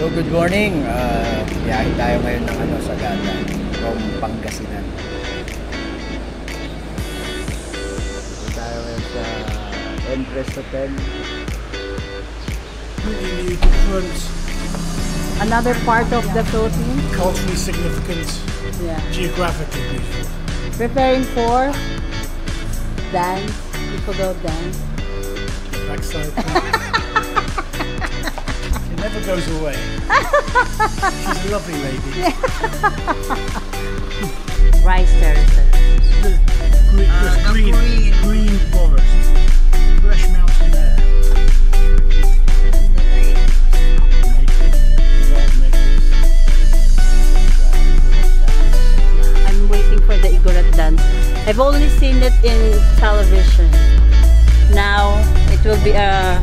So good morning, biyahe tayo ngayon ng Sagada from Pangasinan. Dito tayo ngayon sa Empress Hotel. Really different. Another part of the Philippines. Culturally significant. Yeah. Geographically beautiful. Preparing for dance. People go dance. Backside. It never goes away. She's a lovely lady. Rice terraces. Green forest. Fresh mountain air. I'm waiting for the Igorot dance. I've only seen it in television. Now it will be a,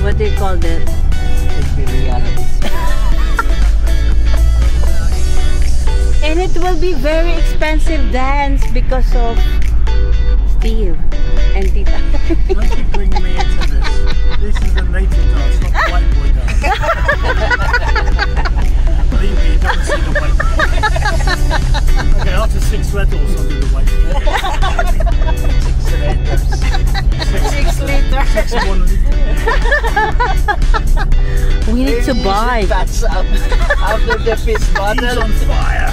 what do you call it? It will be reality. And it will be very expensive dance because of Steve and Tita. Don't keep bringing me into this. This is a native dance, not the white boy dance. Believe me, you don't see the white boy. Okay, after 6 retals, I'll do the white boy. 6 letters. 6 liters. 6 1 liter. We need to buy. That's up after the fish He's bottle. on fire.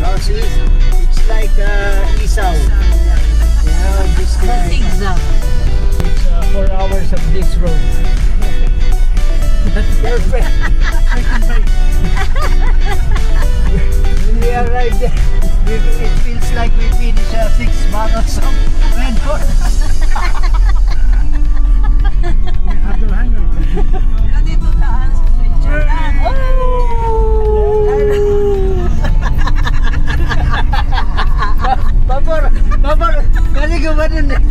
Oh, see, it's like isaw. Yeah, this Zigzag. it's 4 hours of this road. Perfect. When we arrive there, it feels like we finish 6 bottles of Red Horse. We have no hangover. Babor, kasi gumanon eh.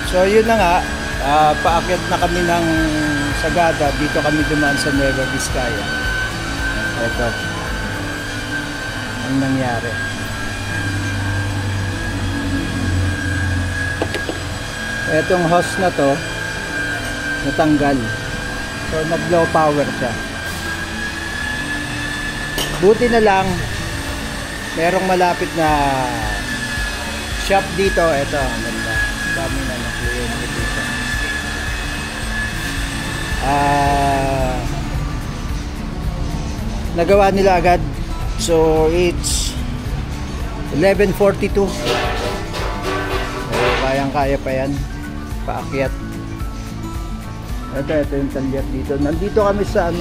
So yun na nga, paakyat na kami ng Sagada. Dito kami dumaan sa Nueva Vizcaya. Ito ang nangyari. Etong hose na to natanggal, so nag low power siya. Buti na lang merong malapit na shop dito. Ito ang ganda, dami na kliyente dito. Nagawa nila agad, so it's 11:42. So kayang-kaya pa yan paakyat. Ito yung talyat dito. Nandito kami sa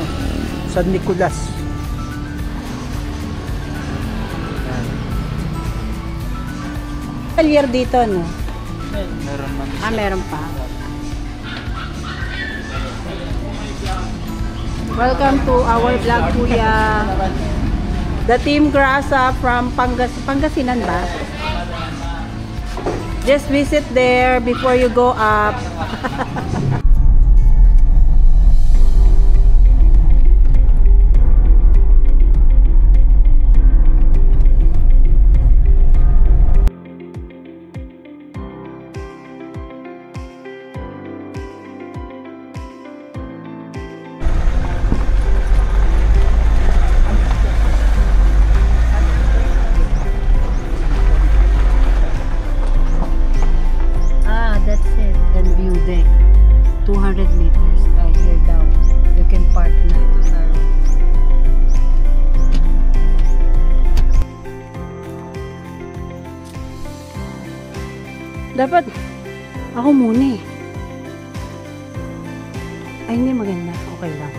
San Nicolas. Talyer dito, no? Meron man. Meron pa. Welcome to our vlog, Kuya. The Team Grasa from Pangasinan ba? Just visit there before you go up. That's it. Then view deck. 200 meters. Here down. You can park na. Dapat ako muna eh. Ay, hindi maganda. Okay lang.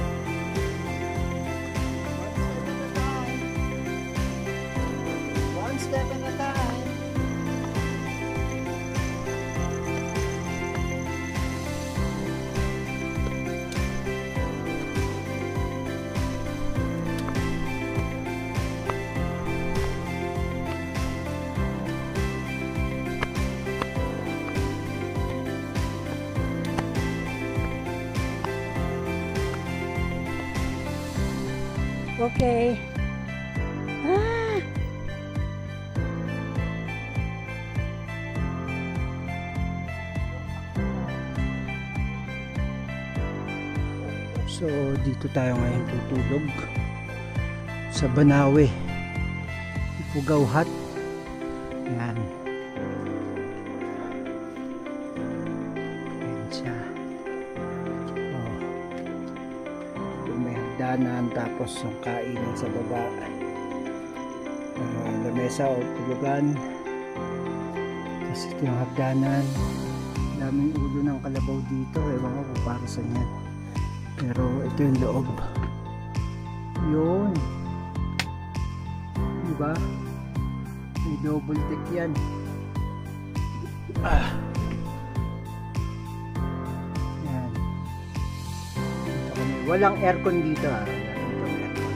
Okay. Ah. So dito tayo ngayon tutulog sa Banawe, Ifugao Hut. Yan. Yan siya. Oh. May hagdanan, tapos yung kainan sa baba. Lamesa o tulugan. Tapos ito yung hagdanan. Daming ulo ng kalabaw dito. Ewan ko kung para saan yan. Pero ito yung loob. Yun. Diba? May double deck yan. Ah. Yan. Walang aircon dito ah. Walang aircon.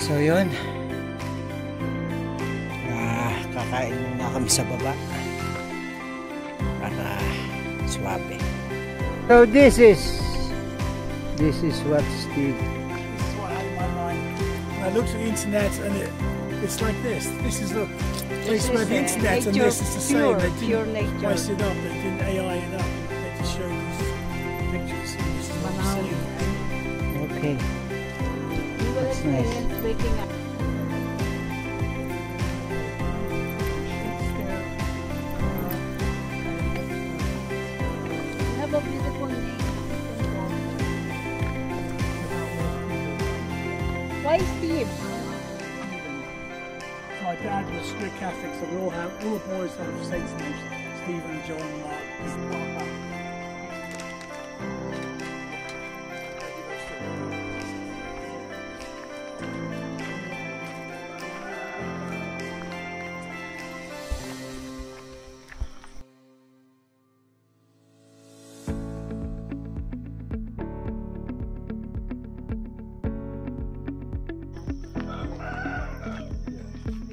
So yun. Kakain muna kami sa baba para swabe. So this is what Steve. This is what I had in my mind. When I looked at the internet and it's like this. This is the place where the internet and this is the same. They didn't spice it up. They didn't AI it up. They just showed these pictures. And this is what I'm seeing. Okay. That's nice. Waking up. A beautiful name. Why Steve? My dad was strict Catholic, so all the boys have saints' names: Stephen, John, Mark.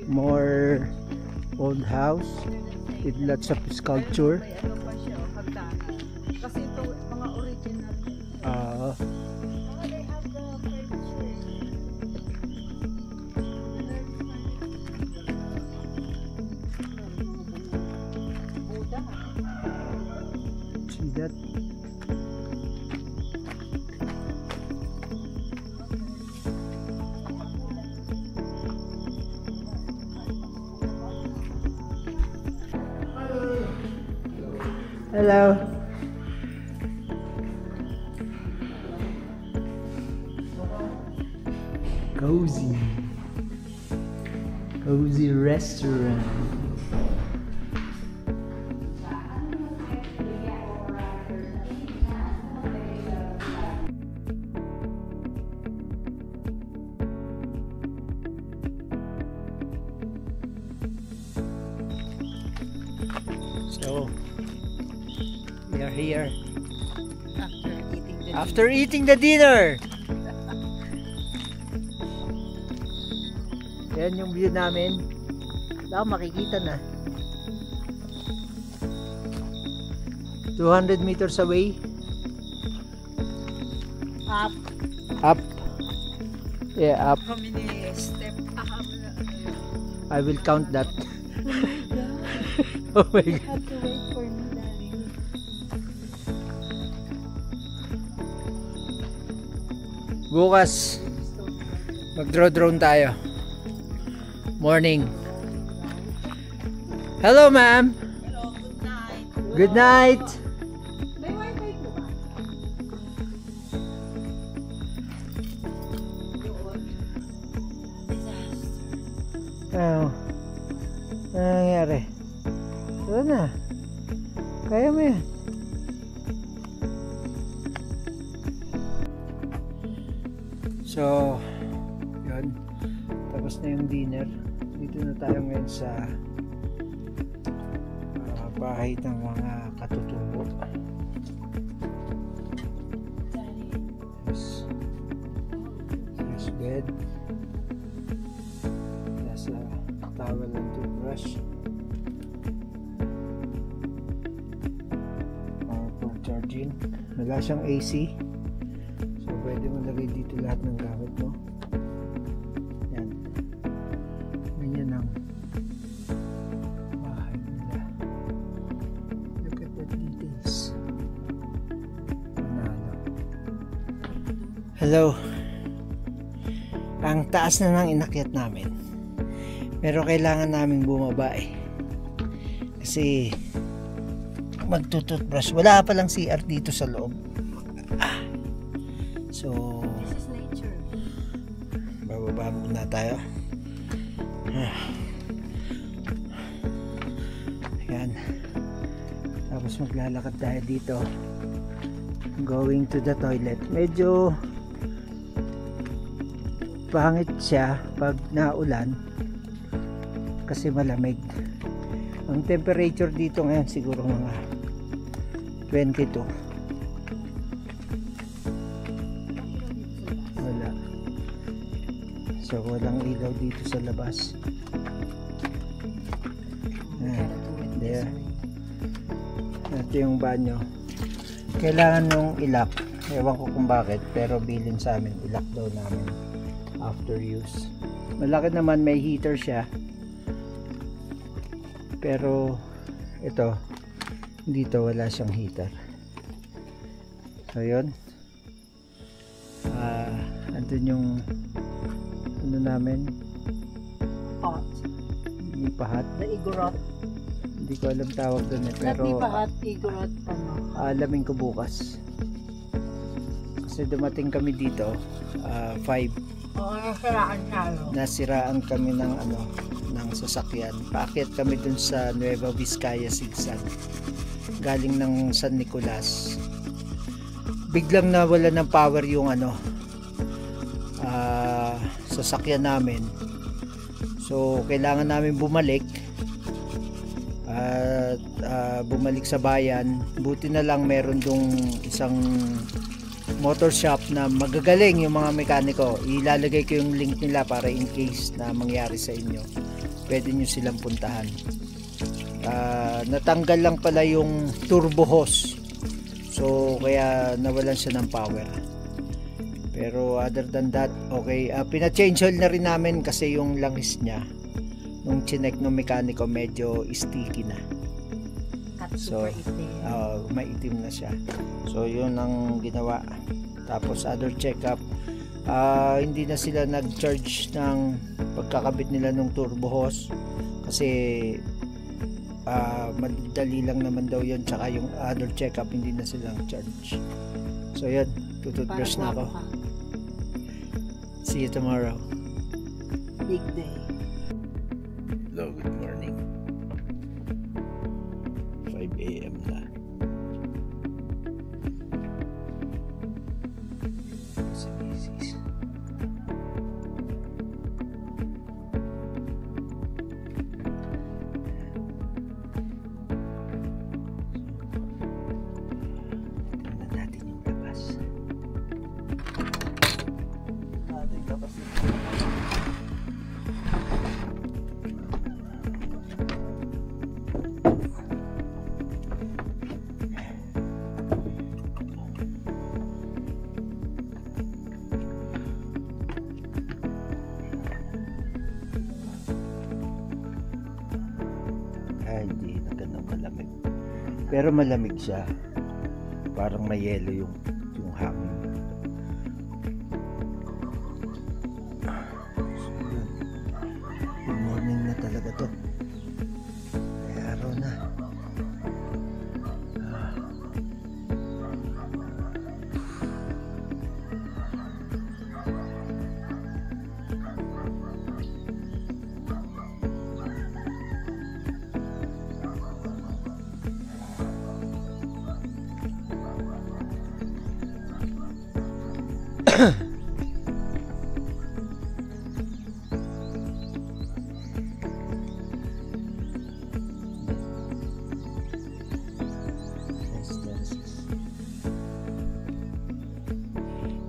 More old house with lots of sculpture. Kasi ito mga original. See that? Hello. Cozy restaurant. So we are here after eating the dinner. Yan yung view namin. Wala akong makikita na. 200 meters away. Up. Up. Yeah, up. How many steps? I will count that. Oh my God. Oh my God. You have to wait for me, darling. Bukas mag-drone tayo. Morning. Hello, ma'am. Hello, good night. Good night. May wifi po ba? Ano nangyari? Ito na. Kaya mo yan. So, yun. Tapos na yung dinner. Dito na tayo ngayon sa bahay ng mga katutubo. Here's bed. There's a towel and toothbrush. Imagine, wala siyang AC. So pwede mo lagay dito lahat ng gamit mo. Yan. Ganyan ang bahay nila. Look at the details. Manalo. Hello. Ang taas na ng inakyat namin. Pero kailangan naming bumaba eh. Kasi magtututbrush. Wala pa lang CR dito sa loob. So, This is nature. bababa muna tayo. Ayan. Tapos maglalakad tayo dito. Going to the toilet. Medyo pangit siya pag naulan kasi malamig. Ang temperature dito ngayon siguro mga 22. Wala. So walang ilaw dito sa labas. There. Ito yung banyo. Kailangan nung ilak. Ewan ko kung bakit, pero bilin sa amin, ilak daw namin after use. Malaki naman, may heater siya. Pero ito dito wala siyang heater. So yun. Andun yung ano namin, Hot. hindi pahat. The igorot. Hindi ko alam tawag doon eh. Pero Not pahat, igorot. alamin ko bukas. Kasi dumating kami dito 5. Oo, nasiraan siya. Nasiraan kami ng ng sasakyan. Paakyat kami dun sa Nueva Vizcaya Zigzag. Galing ng San Nicolas. Biglang nawala ng power yung sasakyan namin. So kailangan namin bumalik at bumalik sa bayan. Buti na lang meron dong isang motor shop na magagaling yung mga mekaniko. Ilalagay ko yung link nila para in case na mangyari sa inyo, pwede nyo silang puntahan. Natanggal lang pala yung turbo hose, so kaya nawalan siya ng power. Pero other than that, okay. Pina-change oil na rin namin kasi yung langis niya nung chinek ng mekaniko medyo sticky na. So maitim na siya. So yun ang ginawa. Tapos other check-up, hindi na sila nag-charge ng pagkakabit nila ng turbo hose kasi madali lang naman daw yun. Tsaka yung other check-up hindi na sila nag-charge. So yun, tututbrush na ako. See you tomorrow. Big day. Hello, good morning. 5 AM na. Si Mrs. Tingnan natin yung labas. Hindi na ganun malamig, pero malamig siya, parang may yelo yung hangin. So, yun. Good morning na talaga to, may araw na.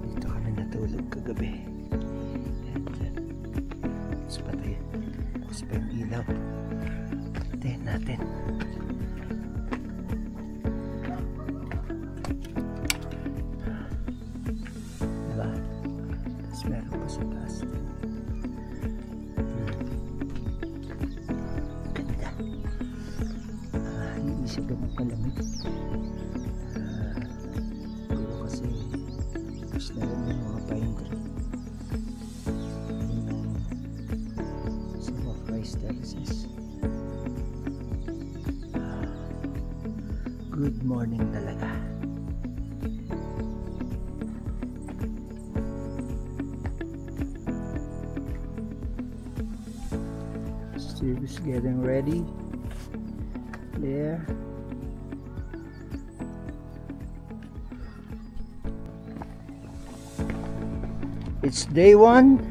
Dito kami natulog kagabi. Tapos patay. Tapos pa yung ilaw. Patayin natin. kasi ganun kalamig. Pero kasi gusto na rin yung mga pine tree. Some of rice terraces. Good morning talaga. Steve is getting ready there. It's day 1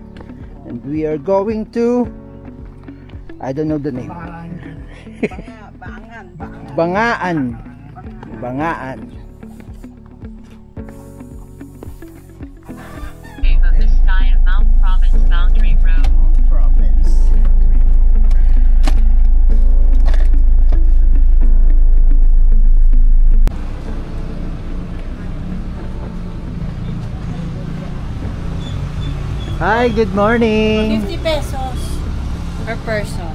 and we are going to, I don't know the name. Bangaan. Of the sky of Mount Province Boundary Road. Hi, good morning. 50 pesos per person.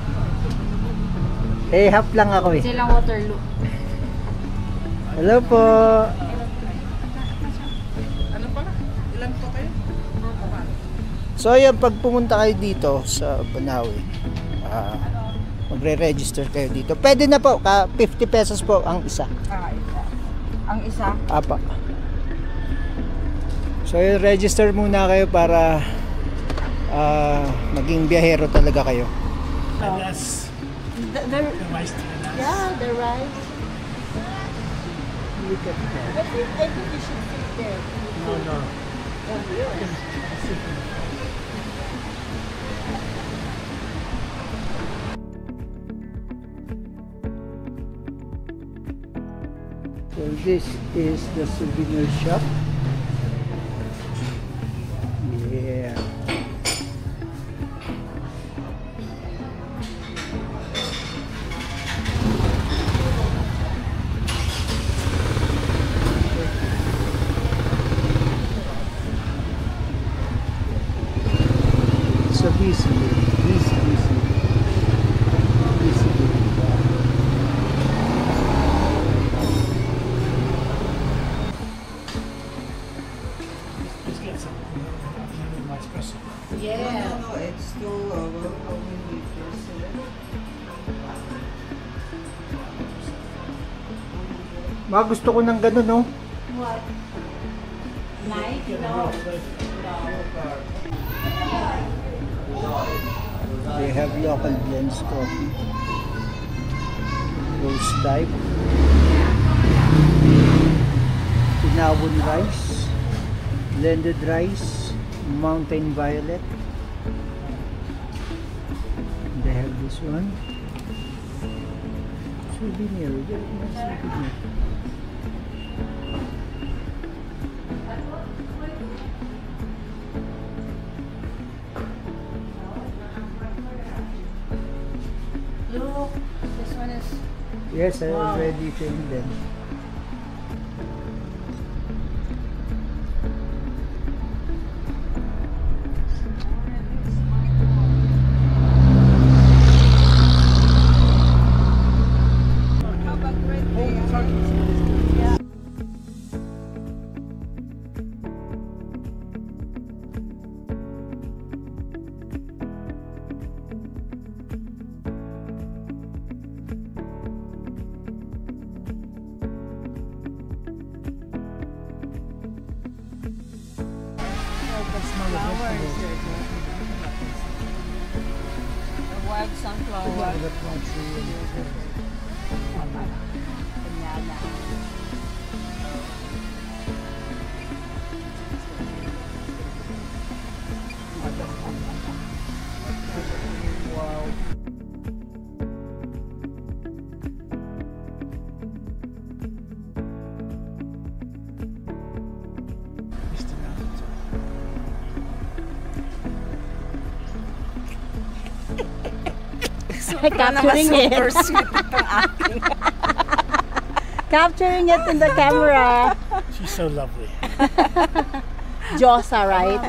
Eh, half lang ako eh. Silang Waterloo. Hello po. So ayan, pag pumunta kayo dito sa Banaue, magre-register kayo dito. Pwede na po, 50 pesos po ang isa. Ang isa? Apa. So register muna kayo para maging biyahero talaga kayo. And that's The the rice terrace. yeah, the rice. Look at that. I think you should sit there. No, no. So this is the souvenir shop. Yeah. So busy. Let's get some. My espresso. Yeah. No, it's still how many liters? Mga gusto ko ng ganun, no? What? Night? No. They have local blends coffee. Roast type. Tinawon rice. Blended rice. Mountain violet. They have this one. Souvenir. Souvenir. Look, this one is Yes, I Wow. already filmed them. the wild sunflower. Banana. Wow. Capturing it. Capturing it in the camera. She's so lovely. Josa, right?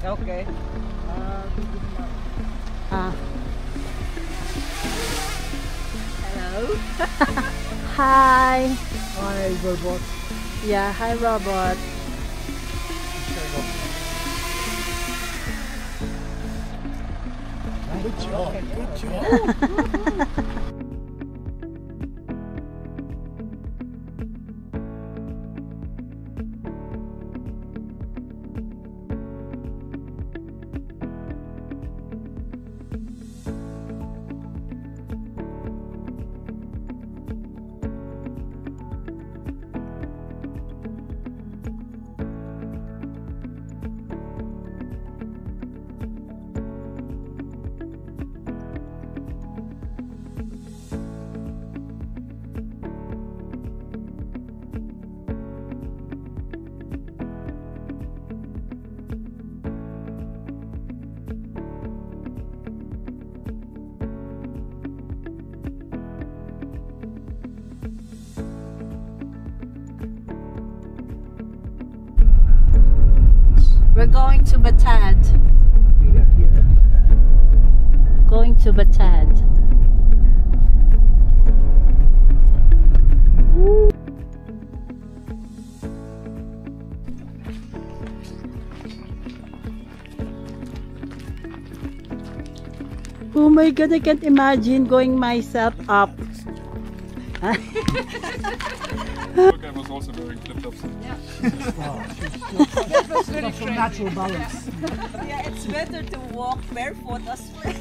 Okay. Ah. Hello. Hi. Hi, robot. Yeah, hi, robot. Good job. Good job. We're going to Batad. We are here at Batad. Going to Batad. Oh my God, I can't imagine going myself up. I was also wearing flip-flops. Some natural balance. Yeah, it's better to walk barefoot as well.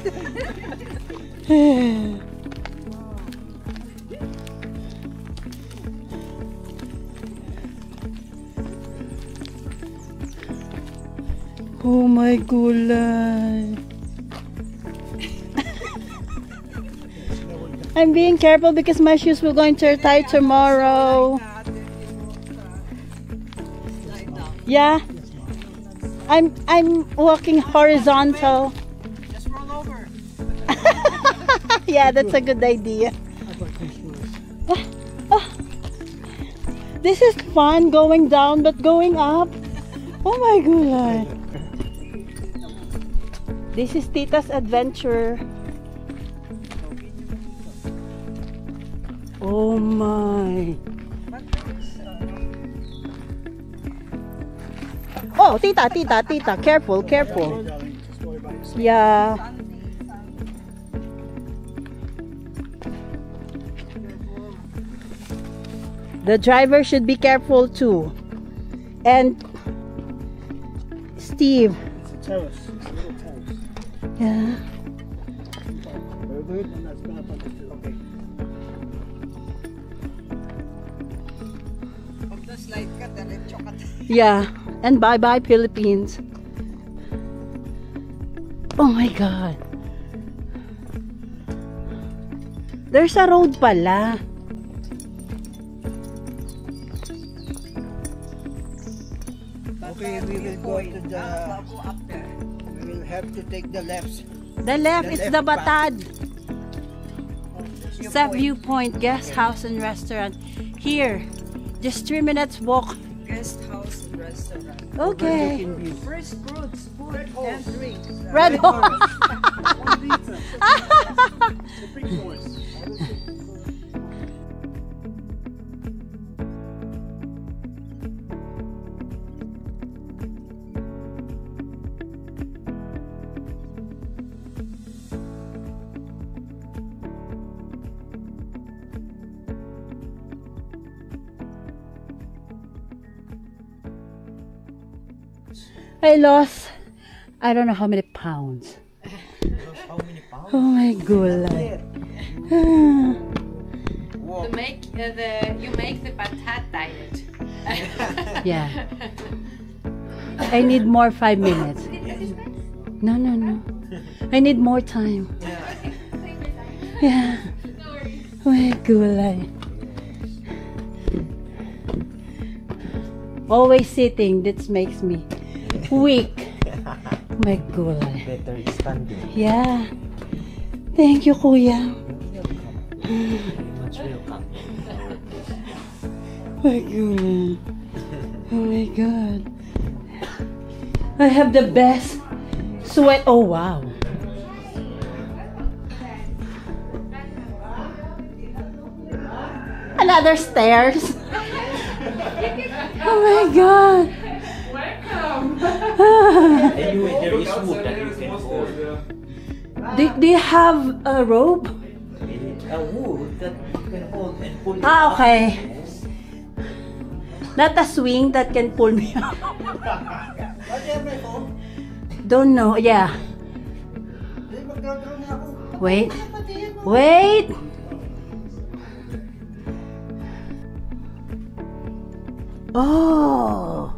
Oh my God. I'm being careful because my shoes will go into tie tomorrow. Yeah. I'm walking horizontal. Just roll over. Yeah, that's a good idea. This is fun going down, but going up. Oh my God. This is Tita's adventure. Oh my. Oh, Tita, careful. Just worry about yourself. Yeah. The driver should be careful too. And Steve. It's a terrace. It's a little terrace. Yeah. Very good. And that's gonna put it to okay. Pag na-slide ka, diretso ka. Yeah. And bye-bye Philippines. Oh my God. There's a road pala. Okay, we will go to the... up there. We will have to take the left. The left, it's the Batad. Viewpoint. Sa Viewpoint Guest House and Restaurant. Here, just 3 minutes walk. Guest house and restaurant. Okay. Fresh fruits, food, and drinks. Red Horse. 1 liter. The big boys. I lost, I don't know how many pounds. How many pounds? Oh my God. You make the Batad diet. Yeah. I need more 5 minutes. No. I need more time. Yeah. Oh my God. Always sitting, that makes me weak. Oh my God. Better standing. Yeah. Thank you, Kuya. Very much welcome. Oh my God. Oh my God. I have the best sweat. Oh wow. another stairs? Oh my god. Anyway, there is wood that you can hold. Do you have a rope? A wood that you can hold and pull it Ah, up. okay. Yes. Not a swing that can pull me up. What have my phone? Don't know. Yeah. Di magkakaroon na ako. Wait. Wait. Oh.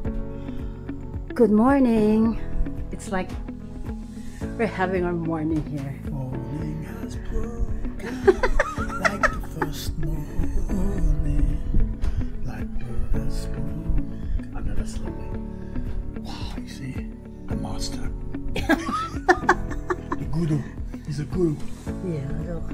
Good morning. It's like we're having our morning here. Morning has broken like the first morning. Blackbird has spoken. I know that's lovely. Wow, you see, the master. The guru. He's a guru. Yeah, look.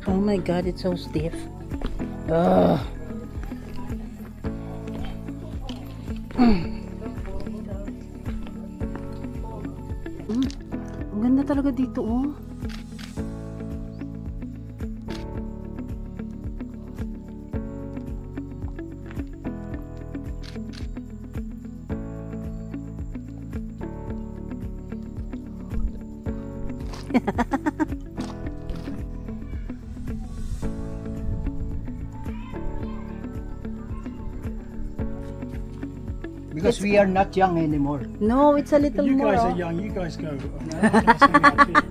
Oh my god, it's so stiff. Ugh. Ang ganda talaga dito, oh. Because we are not young anymore. No, it's a little You more. guys are young. You guys go. Let's hang out here.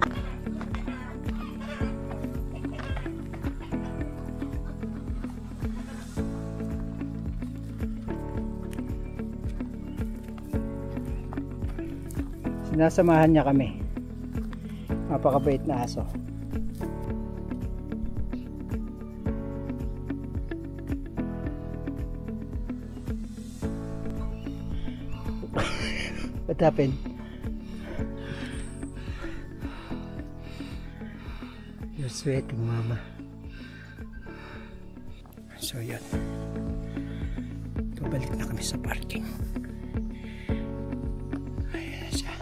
Sinasamahan niya kami. Napakabait na aso. What happened? You're sweating, Mama. So yun. Pabalik na kami sa parking. Ayan siya.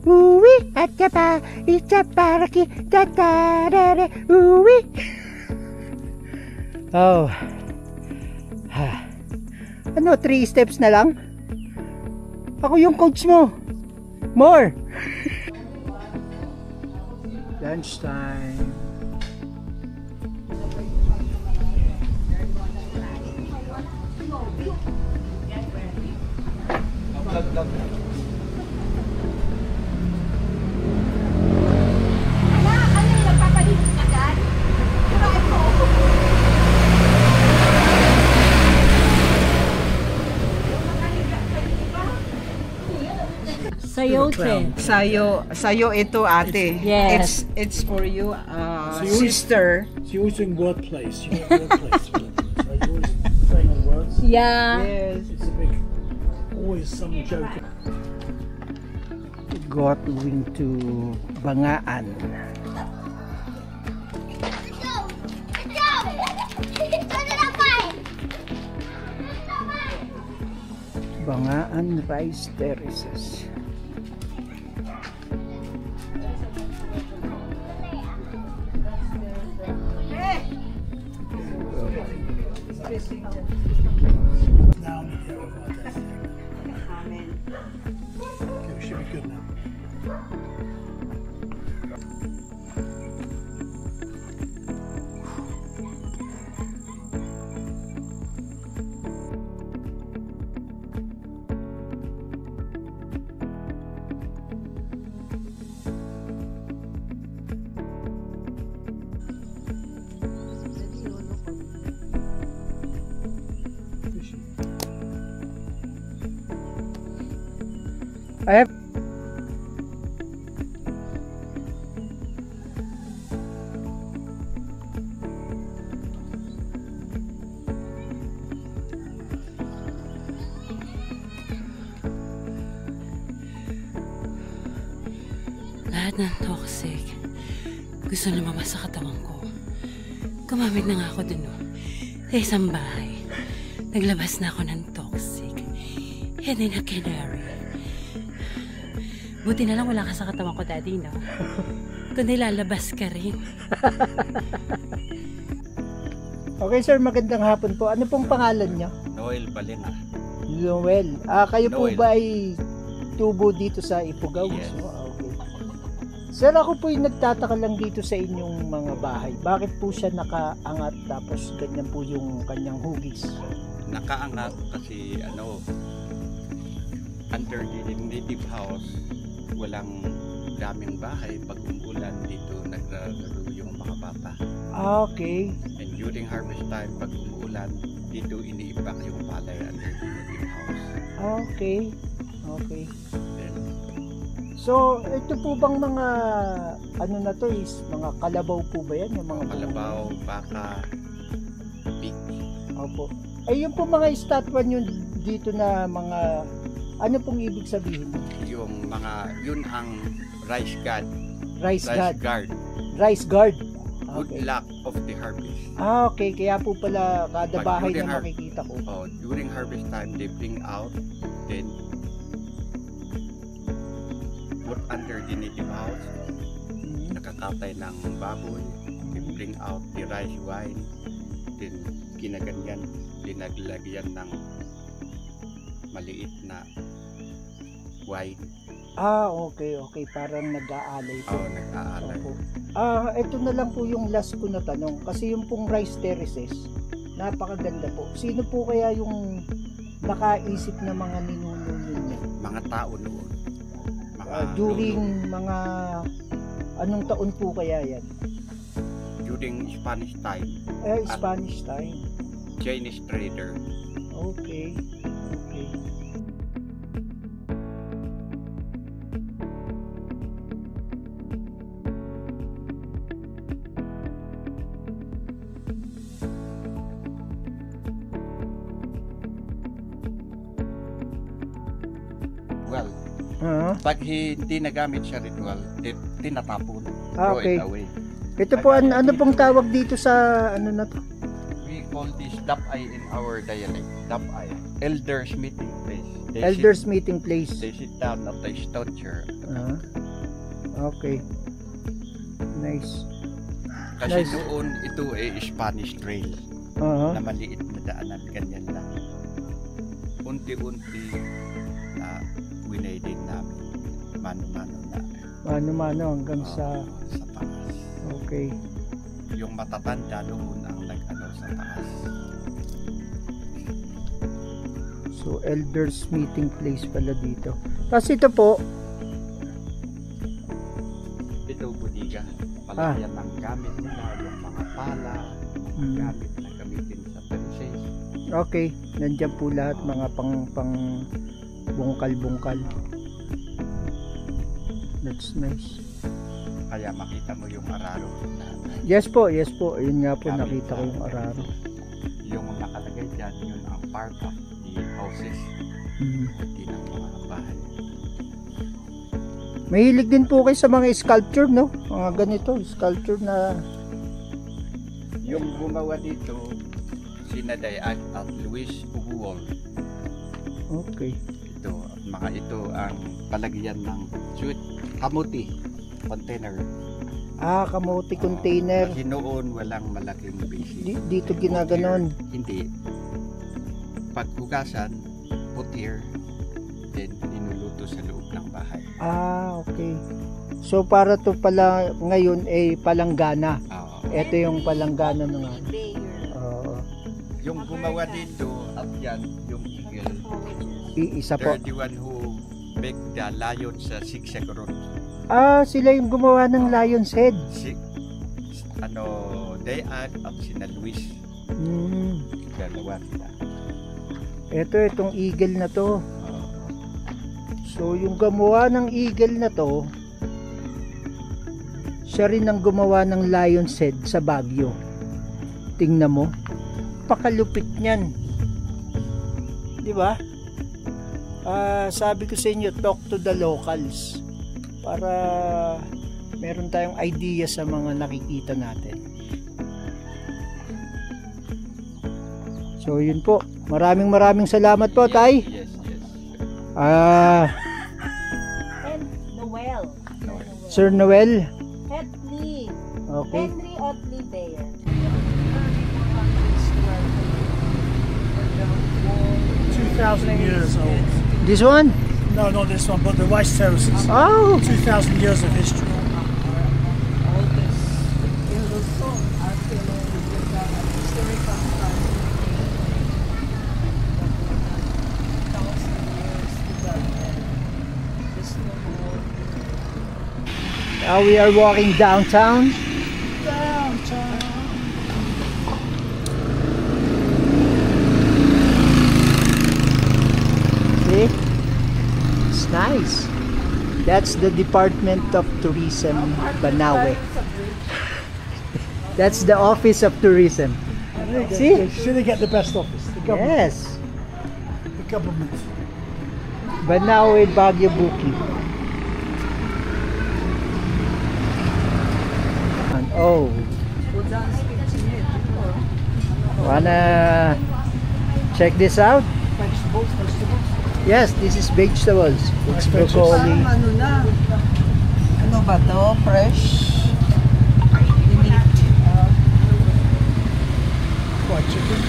Uwi at pa isa para kita tarare uwi. Oh. Ha. Ano, 3 steps na lang? Ako yung coach mo. More. Lunch time. Sayote. Sayo ito, ate. Yes. It's for you, you always- sister. So you're always doing wordplays. You got wordplays. So you're always saying on words. Yeah. Yes. It's a big, always some joke. Going to Bangaan. Bangaan Rice Terraces. Okay, we should be good now. I have Lahat ng toxic gusto lumabas sa katawan ko. Gumamit na nga ako dun sa isang bahay. Naglabas na ako ng toxic. And in a canary. Buti na lang wala ka sa katawan ko, Daddy, no? Kundi lalabas ka rin. Okay, sir, magandang hapon po. Ano pong pangalan niyo? Noel Balena. Noel. Kayo po Noel. ba ay tubo dito sa Ifugao? Yes. So, okay. Sir, ako po yung nagtataka lang dito sa inyong mga bahay. Bakit po siya nakaangat tapos ganyan po yung kanyang hugis? Nakaangat kasi under the native house, walang daming bahay. Pag umulan dito, naglaro yung mga bata. Okay. And during harvest time, pag umuulan, dito iniipak yung palay under the native house. Okay. Okay. Then, So, ito po bang mga ano na to is mga kalabaw po ba yan? Yung mga kalabaw, baka, pig. Opo. Ay, yung po mga estatwa nyo dito na mga ano pong ibig sabihin? Yung mga, yun ang rice god. Rice god. guard. Rice guard. Good Okay. luck of the harvest. Okay. Kaya po pala kada Pag bahay during na makikita ko. During harvest time, they bring out, then put under the native house, nakakatay ng baboy, they bring out the rice wine, then ginaganyan, dinaglagyan ng maliit na wine. Okay. Okay. Parang nag-aalay po. Nag-aalay. Opo. Ito na lang po yung last ko na tanong. Kasi yung pong rice terraces, napakaganda po. Sino po kaya yung nakaisip na mga ninuno niya? Mga tao noon. During mga anong taon po kaya yan? During Spanish time, Spanish time. Chinese trader. Okay. Okay. Well, pag hindi nagamit sa ritual, tinatapon. Throw Okay. it away. Ito po ano pong tawag dito sa ano na to? We call this dapay in our dialect. Dapay. Elders meeting place. Elders meeting place. They sit down at the stone chair. Okay. Nice. Kasi Nice. noon ito ay Spanish trail na maliit na daanan, ganyan lang. Unti-unti na winay din namin mano-mano na. Mano-mano hanggang sa taas. okay. Yung matatanda noon ang nag-ano sa taas. So elders meeting place pala dito. Tapos ito po, Ito budiga. Palagyan ng gamit nila, yung mga pala, mga gamit na gamitin sa palisades. okay, nandiyan po lahat mga pang bungkal-bungkal. That's nice. Kaya makita mo yung araro na Yes po. Yun nga po, gamit nakita ko yung na- araro. Yung nakalagay dyan, yun ang part of the houses. Hindi ng mga bahay. Mahilig din po kayo sa mga sculpture, no? Mga ganito, sculpture na Yung gumawa dito, sina Dayak at Luis Ubuol. okay. Ito, mga ito ang palagyan ng kamuti container. Kamote container. Kasi noon walang malaking basic. Dito ginaganon. Hindi. Pag hugasan, put here, then dito sa loob ng bahay. Ah, okay. So para to pala ngayon ay palanggana. Ito yung palanggana ng yung gumawa dito, yan, yung eagle. Isa po. They're the one who make the lion sa Sigsagron. Ah, sila yung gumawa ng lion's head. Dayan at sina Luis. Dalawa sila. Itong eagle na to. So yung gumawa ng eagle na to, siya rin ang gumawa ng lion's head sa Baguio. Tingnan mo, pakalupit niyan, di ba? Sabi ko sa inyo, talk to the locals para meron tayong idea sa mga nakikita natin. So yun po, maraming salamat po, Tay. Yes. And Noel. Sir Noel. Hetley. Okay. Henry Otley Bayer. 2,000 years old. This one? No, not this one, but the rice terraces. Oh! 2,000 years of history. Now we are walking downtown. See? It's nice. That's the Department of Tourism, Banawe. That's the Office of Tourism. See? Should they get the best office? The government. Yes. The government. Banawe Baguio Bukid. Oh. Wanna check this out? Yes, this is vegetables. It's broccoli. Ano ba to? Fresh? Fried chicken.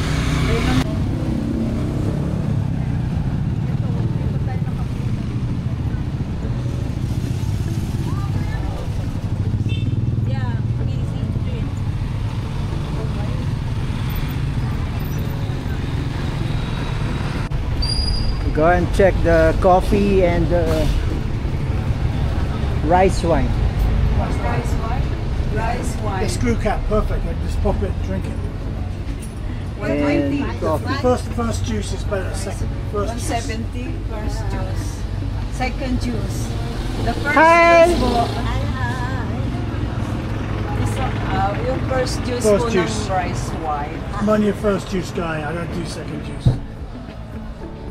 Go and check the coffee and the rice wine. Rice wine? Rice wine. The screw cap, perfect. I just pop it and drink it. And coffee. First juice is better. Second, first 170 first juice. Second juice. The first Hi. juice po. Yung first juice First po juice. ng rice wine. I'm only a first juice guy. I don't do second juice.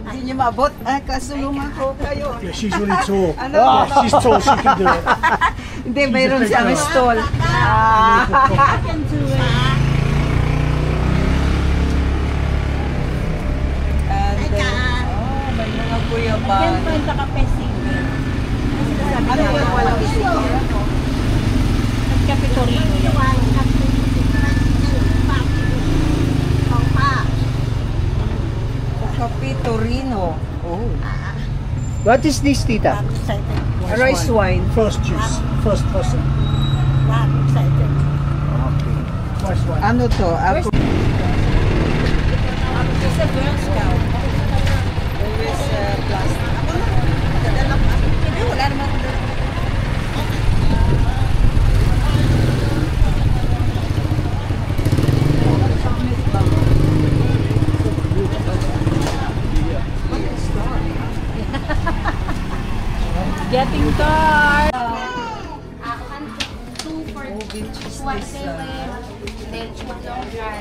Hindi niyo mabot. Kasulungan ko kayo. Yeah, she's really tall. Ano? Yeah, she's tall. She can do it. Hindi, mayroon siyang stall. can do it. And then, may mga guyaban. Yan po yung kakapesing. Ano yung walang sige? Kapitorino yun. Capitorino. Oh. What is this, Tita? Rice wine. First juice. First person. Okay. Rice wine. Ano to? Ako. It's a Girl Scout. Always plastic. Hindi, wala naman ako dala. Getting dark.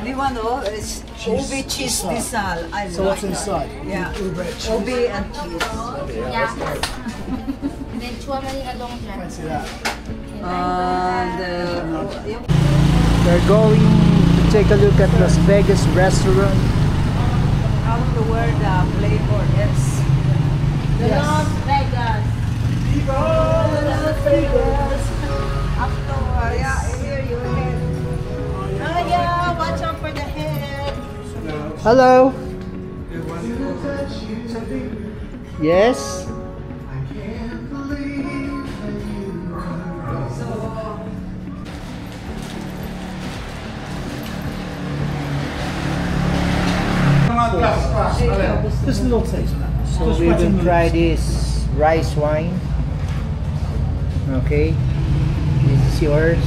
Di ba no? It's ube cheese disal. I So what's inside? Yeah. Ube cheese. Ube and cheese. Yeah. And then chua manigadong dyan. Fancy that. And We're going to take a look at Las Vegas restaurant. how to wear the flavor is. Las Vegas. Las Vegas. After, yeah, here you head. Oh yeah, watch out for the head. Hello. Yes. a little taste of that. So Just we wet in will the try lips. this rice wine. Okay. This is yours.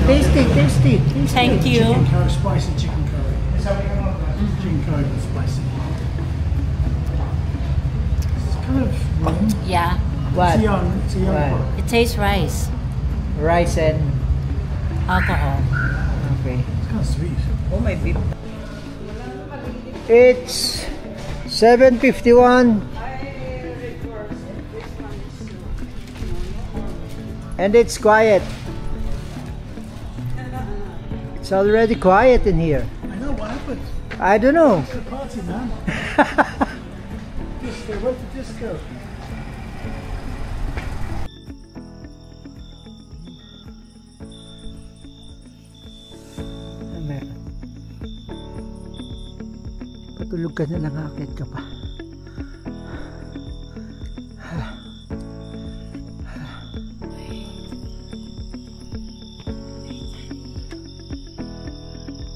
Taste it, taste it. Taste Thank it. you. Chicken curry, spicy chicken curry. Is that what you want? Chicken curry with spicy. It's kind of warm. Yeah, What? It's a young What? pot. it tastes rice, Rice and alcohol. okay. It's kind of sweet. Oh, my beef. It's 7:51 and it's quiet. It's already quiet in here. I know what happened. I don't know. It's a party, man. Disco, where's the disco? Meron. Patulog ka na lang, akit ka pa.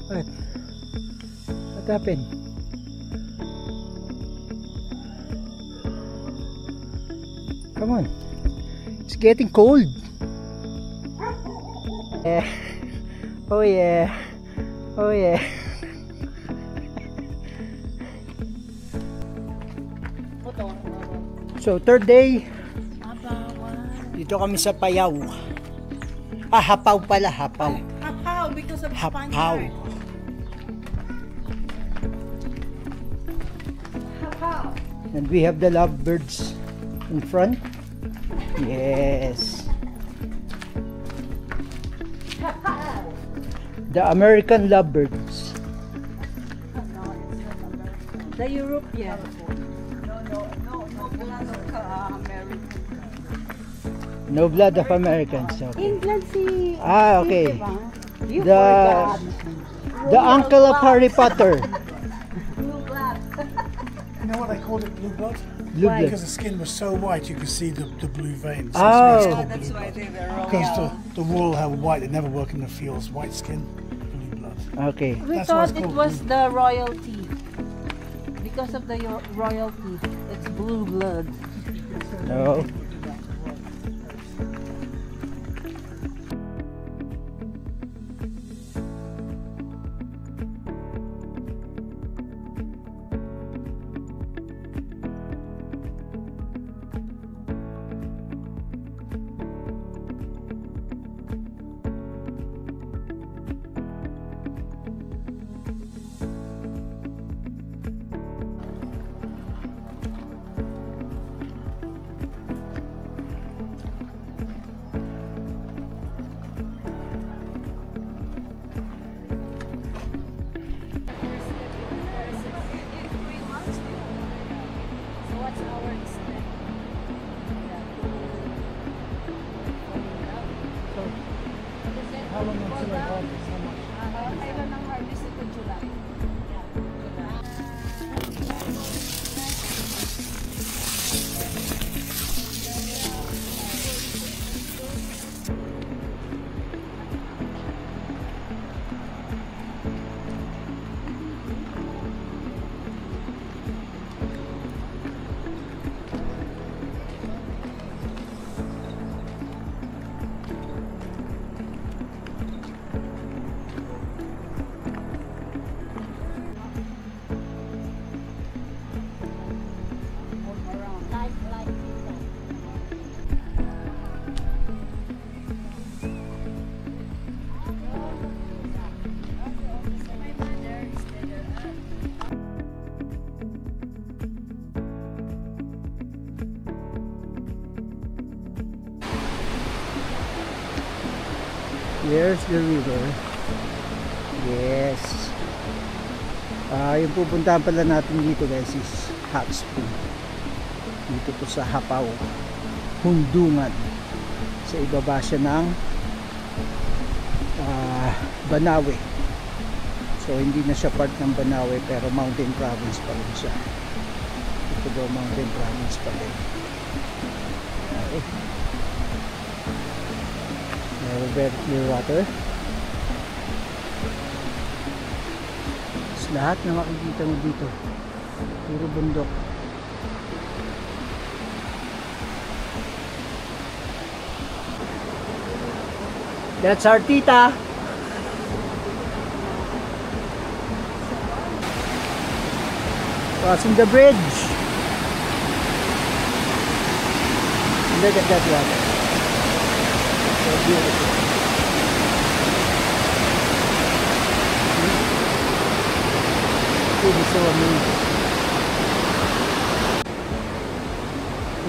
What? What happened? Come on. It's getting cold. Yeah. Oh yeah. Oh yeah. So third day. Dito kami sa Payaw. Ah, Hapaw pala, Hapaw. How? Because of Hapaw. And we have the lovebirds in front. Yes. The American lovebirds. The European. No blood of American. No blood of Americans. Okay. England si... Ah, okay. You The forgot. the uncle of Harry Potter. Blue blood. You know what they called it, blue blood? Blue blood. Because the skin was so white you could see the blue veins. Oh. That's why they were Because the royal have white, they never work in the fields. White skin, blue blood. Okay. We That's why thought it's it called was blue. the royalty. Because of the royalty, it's blue blood. No. Kailan ang harvest ito? July. Here's the river. Yes. Yung pupuntahan pala natin dito guys is hot spring. Dito po sa Hapaw, Hundungan. Sa ibaba siya ng Banawe. So hindi na siya part ng Banawe pero mountain province pa rin siya. Ito daw mountain province pa rin. Okay. Very clear water. Lahat na makikita mo dito Puro bundok. That's our tita. Crossing the bridge. Look at that water. So beautiful. It is so amazing.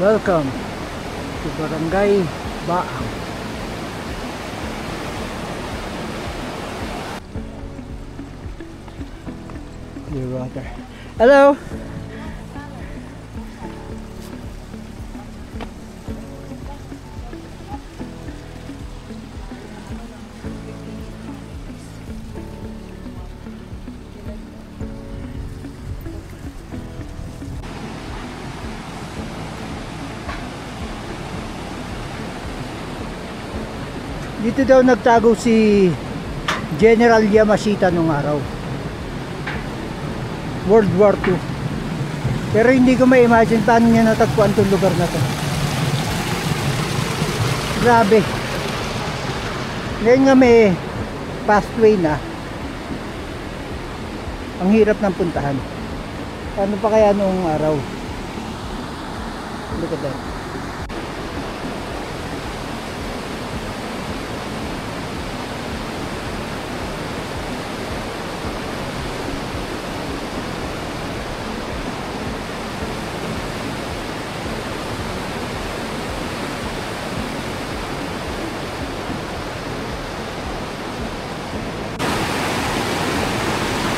Welcome to Barangay Baang. Clear water. Hello. Dito daw nagtago si General Yamashita nung araw. World War II. Pero hindi ko ma-imagine paano niya natagpuan itong lugar na to. Grabe. Ngayon nga may pathway na. Ang hirap ng puntahan. Paano pa kaya noong araw? Look at that.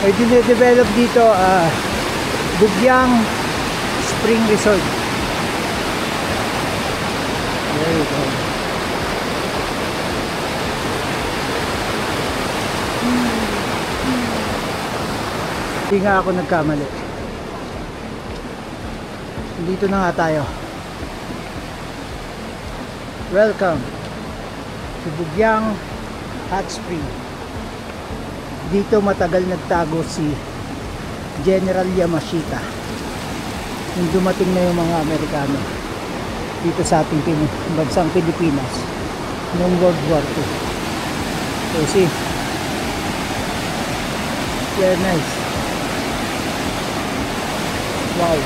May dinedevelop dito Bugyang Spring Resort. There you go. Hindi nga ako nagkamali. Dito na nga tayo. Welcome to Bugyang Hot Spring. Dito matagal nagtago si General Yamashita nung dumating na yung mga Amerikano dito sa ating bansang Pilipinas noong World War II. So see, very nice. Wow.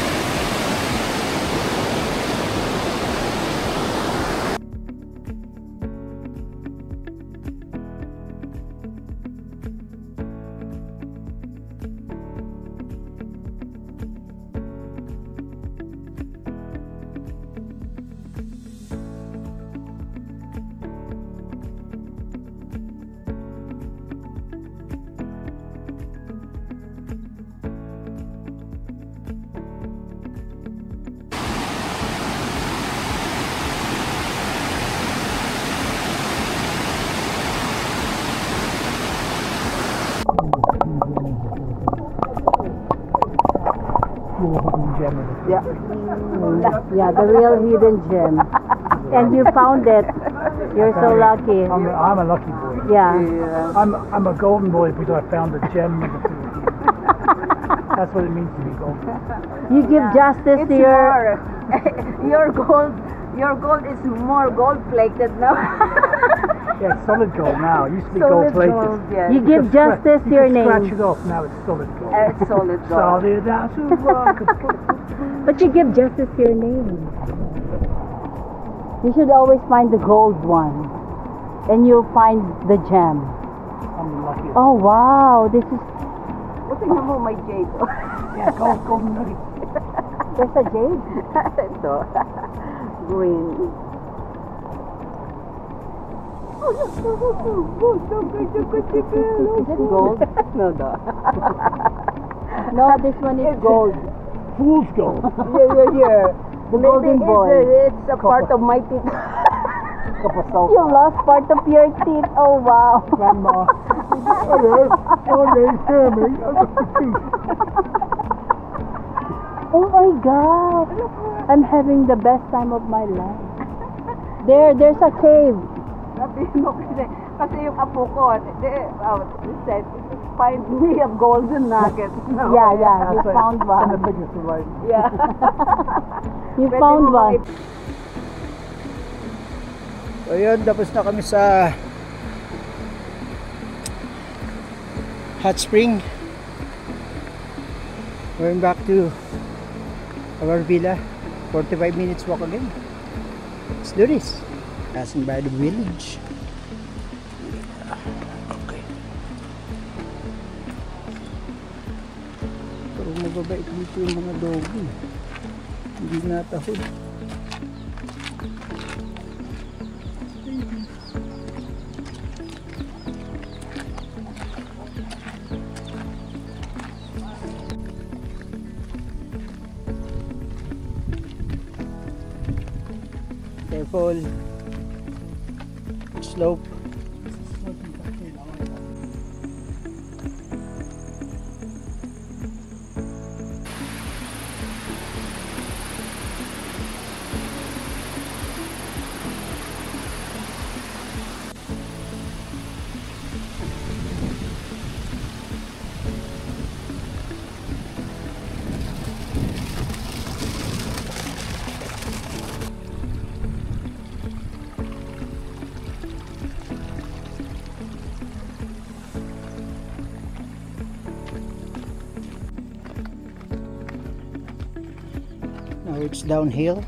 Yeah. Yeah, the real hidden gem. And you found it. You're so lucky. I'm a lucky boy. Yeah. I'm a golden boy because I found the gem of the Philippines. That's what it means to be golden. You give justice to your... Your gold is more gold plated now. Yeah, it's solid gold now. It used to be gold plated. Gold, yes. You give justice to your name. Scratch it off. Now it's solid gold. It's solid gold. Solid as a rock. But you give justice to your name. You should always find the gold one, and you'll find the gem. I'm the luckiest. Oh wow, this is. What's the name of my jade? Yeah, golden nugget. There's a jade. Ito. Green. Is it gold? No. No, this one is gold. Fool's gold. Yeah. The golden boy. It's a part of my teeth. You lost part of your teeth. Oh wow. Grandma. Oh my God. I'm having the best time of my life. There's a cave. Kasi yung apo ko, he said, find me a golden nugget. No. Yeah, you found one. Yeah. You found one. So yun, tapos na kami sa hot spring. Going back to our villa. 45 minutes walk again. Let's do this. Passing by the village. Okay. Pero mababait dito yung mga doggy. Hindi natahod. Careful. Slope. Now it's downhill.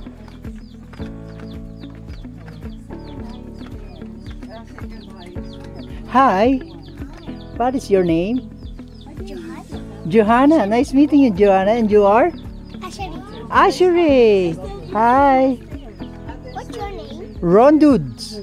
Hi, what is your name? Johanna. Johanna, nice meeting you, Johanna. And you are? Asheri. Asheri. Hi. What's your name? Ron Dudes.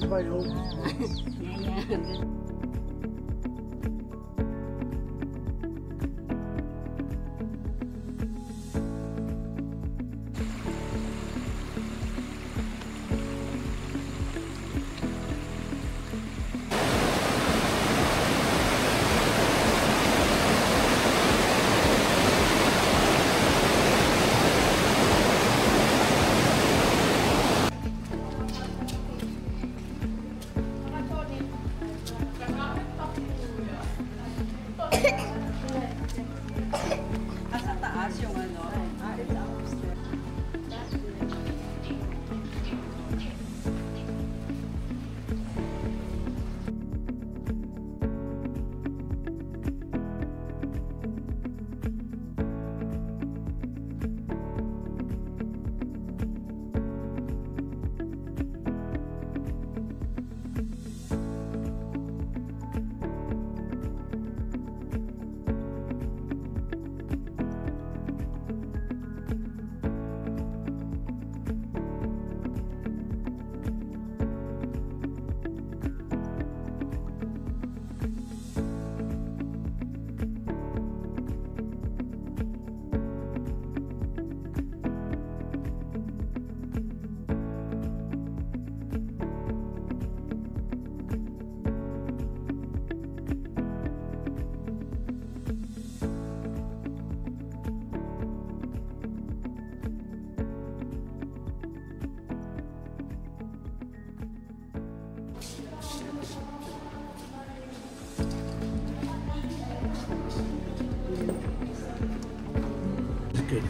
Good.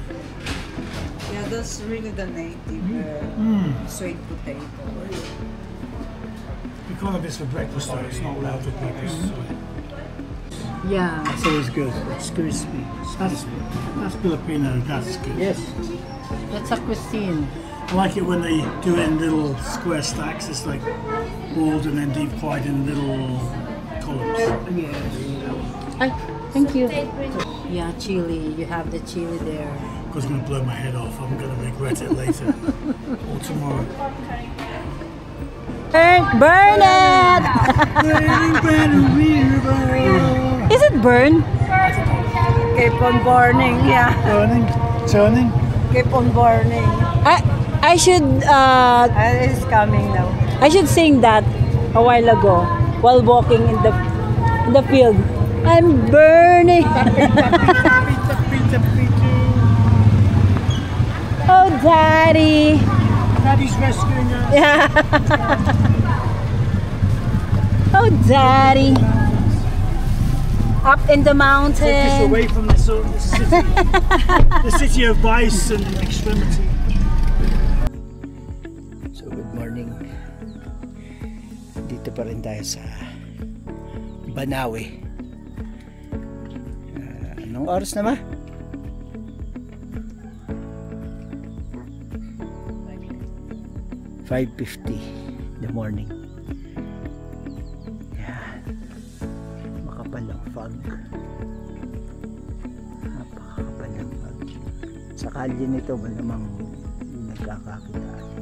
Yeah, that's really the native sweet potato. We call this for breakfast though, it's not allowed for breakfast. Yeah. That's always good. It's crispy. That's Filipino, that's good. Yes. That's a cuisine. I like it when they do it in little square stacks. It's like boiled and then deep fried in little columns. Ay, thank you. Yeah, chili. You have the chili there. I was going to blow my head off. I'm going to regret it later or tomorrow. Burn it! Is it burn? Keep on burning, yeah. Burning? Turning? Keep on burning. I should It's coming now. I should sing that a while ago while walking in the field. I'm burning. Oh, Daddy. Daddy's rescuing us. Yeah. Oh, Daddy. Up in the mountain. Take us away from the city, the city of vice and extremity. So good morning. Dito pa rin tayo sa Banawe. Anong oras na ba? 5:50 in the morning. Yan. Makapal ang fog. Napakakapal ang fog. Sa kalye nito ba namang nagkakakitaan?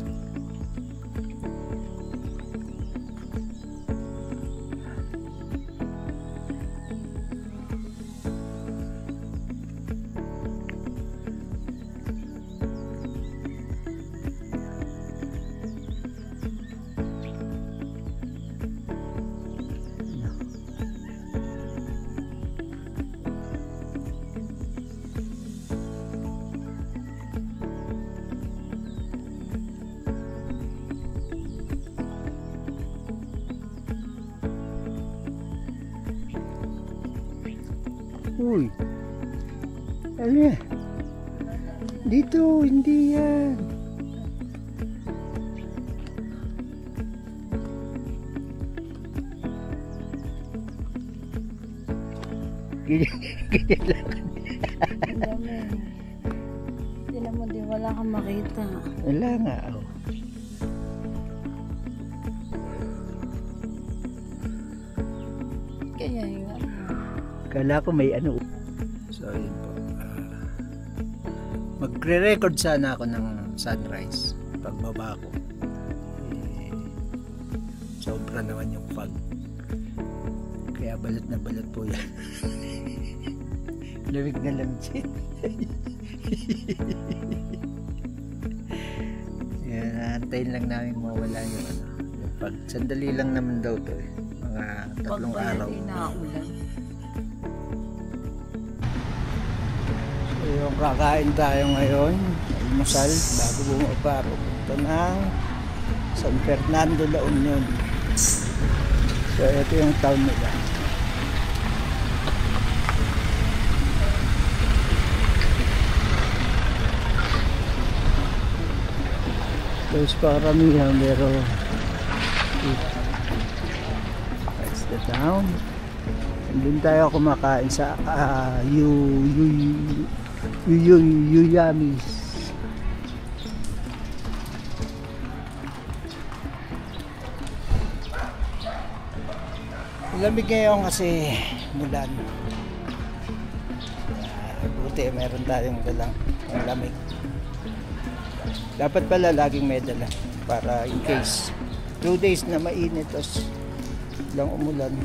Uy, ano yan? Dito, hindi yan. Ganyan lang. Hindi naman din, wala kang makita. Wala nga, oh. Kaya nga. Kala ko may ano. So yun po. Magre-record sana ako ng sunrise pagbaba ko. Sobra naman yung fog. Kaya balat na balat po yan. Lamig na lamig. Yan, antayin lang namin mawala yung ano. Yung fog. Sandali lang naman daw to eh. Mga 3 araw. Yung kakain tayo ngayon, almusal bago bumaba, pupunta ng San Fernando, La Union. So ito yung town nila. There's paramihan, pero that's the town. Doon tayo kumakain sa Yuyamis. Lamig ngayon kasi mulan. Buti meron tayong dalang lamig. Dapat pala laging may dala para in case 2 days na mainit tapos lang umulan.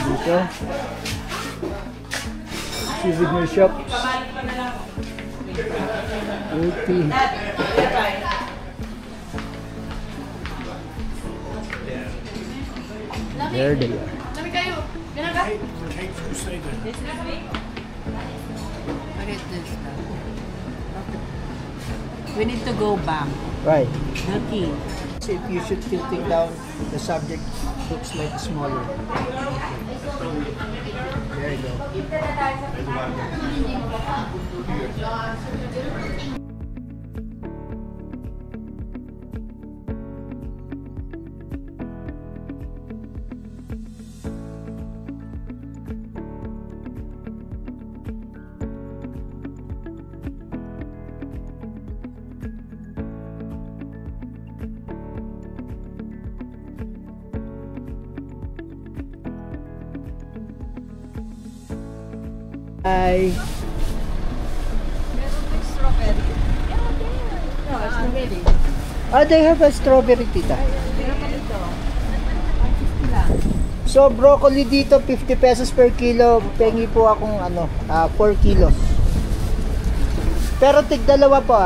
Dito souvenir shops, Uti. There they are. We need to go back. Right. Okay. If you should tilting down, the subject looks like smaller. There you go. Hi. Oh, they have a strawberry, tita. So, broccoli dito, 50 pesos per kilo. Pengi po akong 4 kilos. Pero tig dalawa po,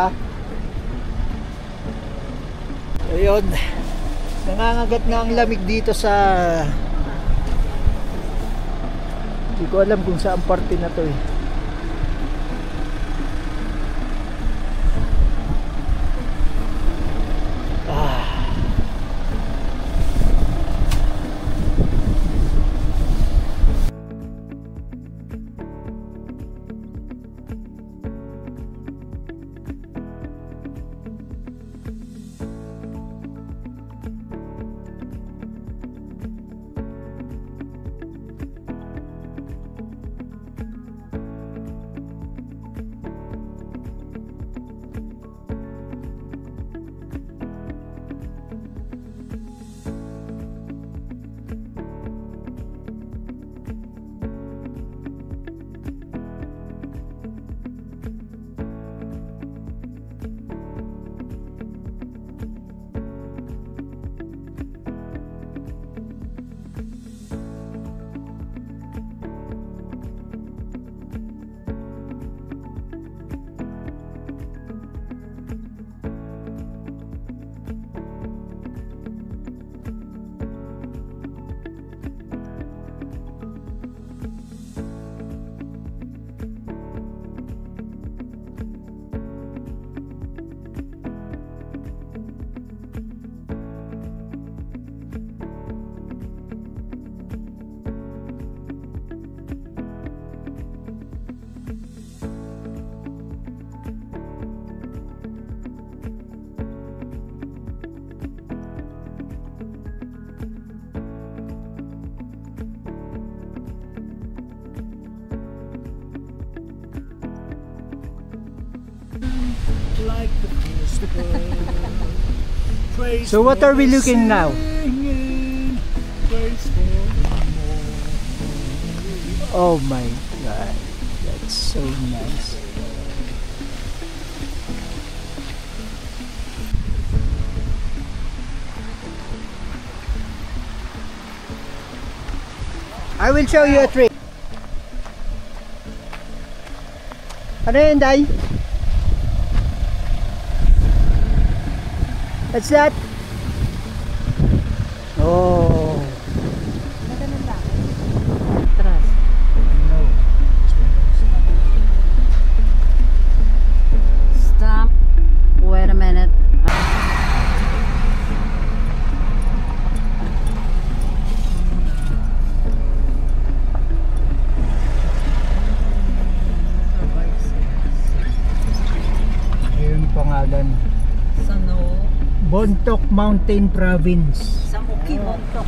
Ayun. Nangangagat na ang lamig dito sa... Hindi ko alam kung saan parte na to eh. like the first bird. So what are we looking now? Oh my god, that's so nice. I will show you a trick. Ano yun, Day? What's that? Oh. Stop. Wait a minute. Ayun pangalan. Sano? Bontoc Mountain Province. Samuki, Bontoc.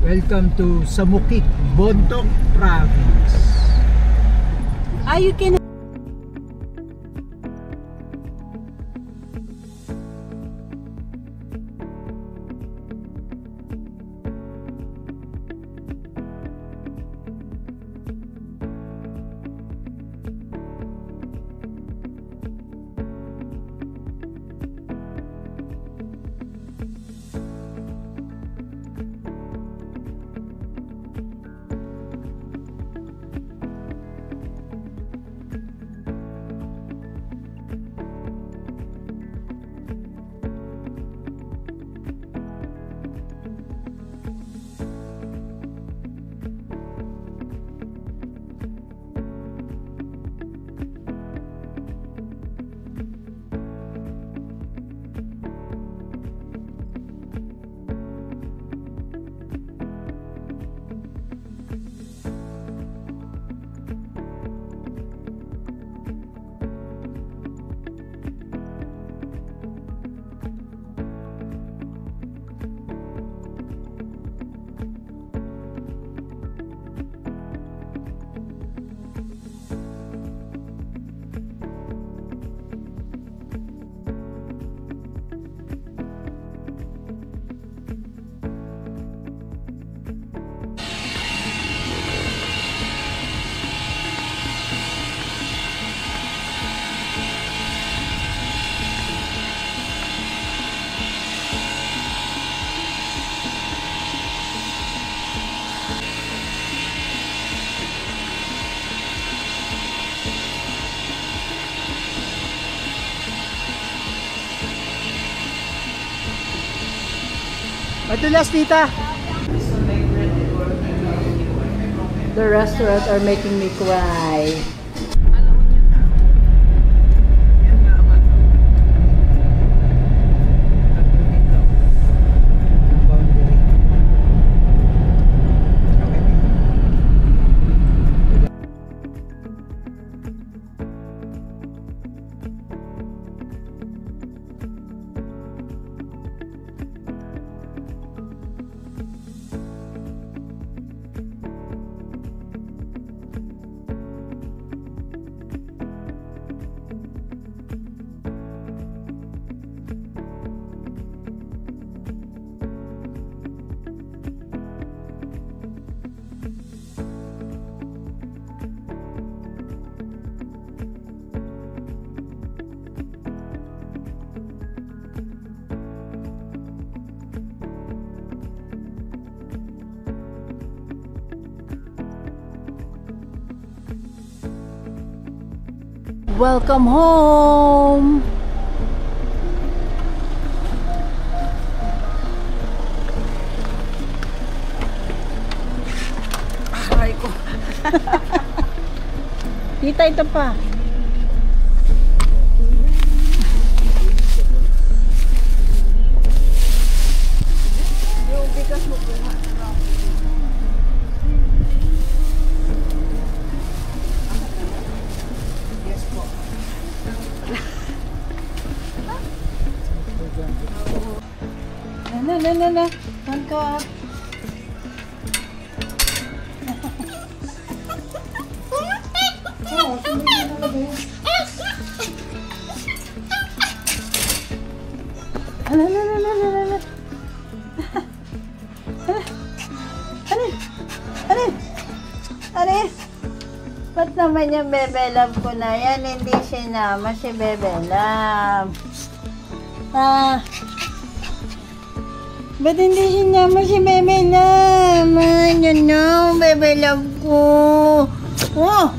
Welcome to Samukik, Bontoc Province. You can. Madulas, tita. The restaurant are making me cry. Welcome home! Aray ko. Tita, ito pa. Yung bigas mo po. Yes po. No. Don't go up. Hala, hala, hala, hala, hala. Ano? Ba't naman yung Bebe Love ko na yan? Hindi sinama si Bebe Love. Ba't hindi sinama si Bebe Love? Ano na, Bebe Love ko? Oh!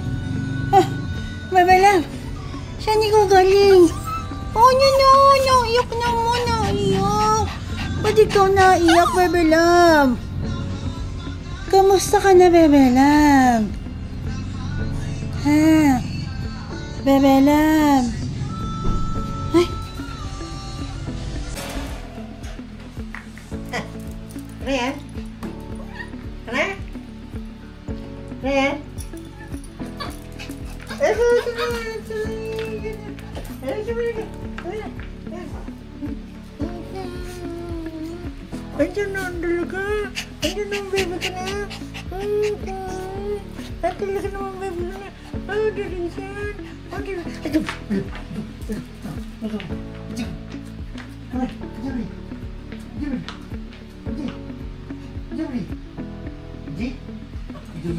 Bebe Love, saan ikaw galing? Oh, naiyak na mo, naiyak. Ba't ikaw naiyak, Bebe Love? Kamusta ka na, Bebe Love? Ha? Bebe Love? Ay! Ano yan? Ano? Ano yan? Andiyan na ang dalaga. Andiyan na ang bebe ka na. Ang talaga naman bebe ka na. Oh, dalisan.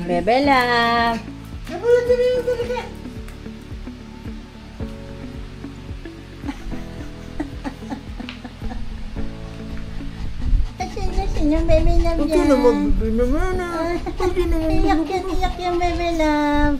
Bebe Love. Asan yung Bebe Love Huwag ka naman, bebe naman. Iyak yan, Bebe Love.